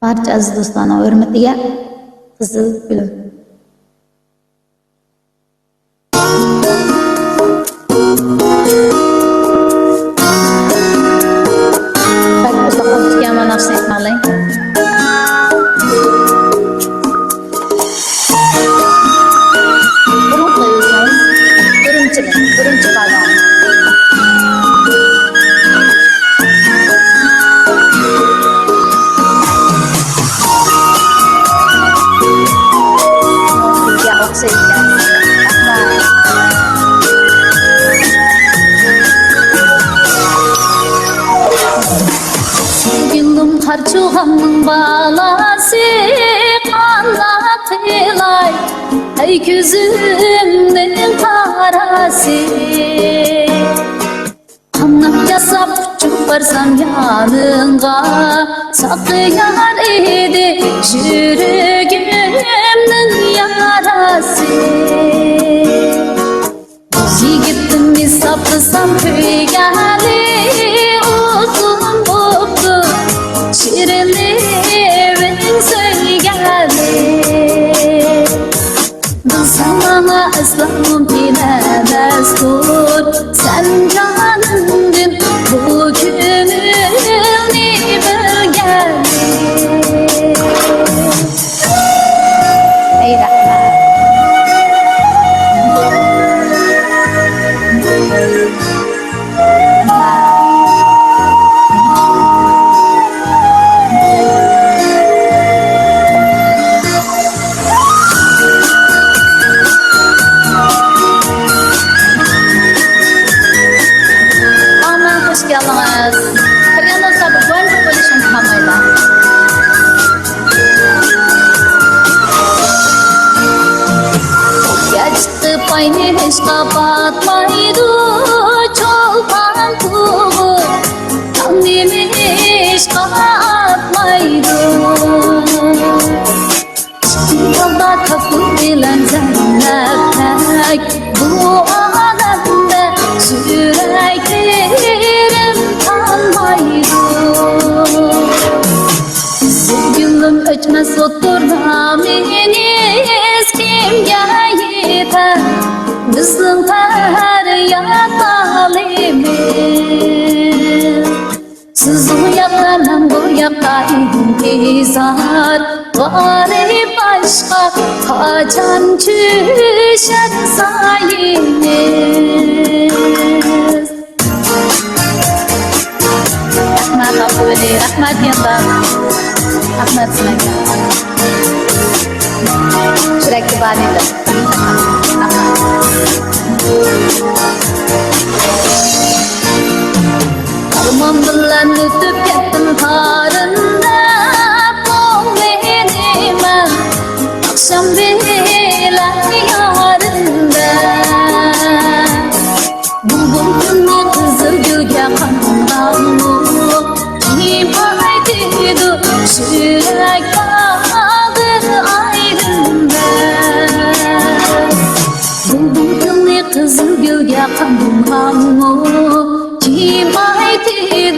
Barcha aziz do'stlarning hurmatiga qizil film. Bak uzoqqa tutgan naqsh aytmaling. Burun qo'ysangiz, birinchi balon. Gülüm karçuğamın balası kanatılay, ay gözümün karası. Kanat yasap çıkarsam yanınga, sakıyar idi yüreğimin yarası. Yigittim hesaplısam köygali, uzun boptu şirinliğin söyleygali. Bilsem ama İslam'ım bilemez dur, sen canımdın bu gününü bilgali. Ey rahmet. Hoş geldiniz. Kırgın olsa bu boyunca bölüşüm kamayla. Geçti payını hiç kapatmaydı çolpan tuğu, kendimi hiç kapatmaydı. Yolda kapı bilen cennet bu alemde yüreklerim tanmaydı. Sevgilim öçmez oturmameniz kimge yeter, bizim feryat halimiz. Siz o yakta ben bu yakta intizar, bari başka kaçan düşer sayeniz. Rahmat abone, rahmat yandan, rahmat sizlarga. Sürekli banidir. Armon bilan o'tib ketdim qarinda, ko'ngliman oqshom bela yorinda. Bugun kunni qizil gulga qandamu, kim aytdi yurak qoldi ayrimda. Bugun kunni qizil gulga qandamu, kim aytdi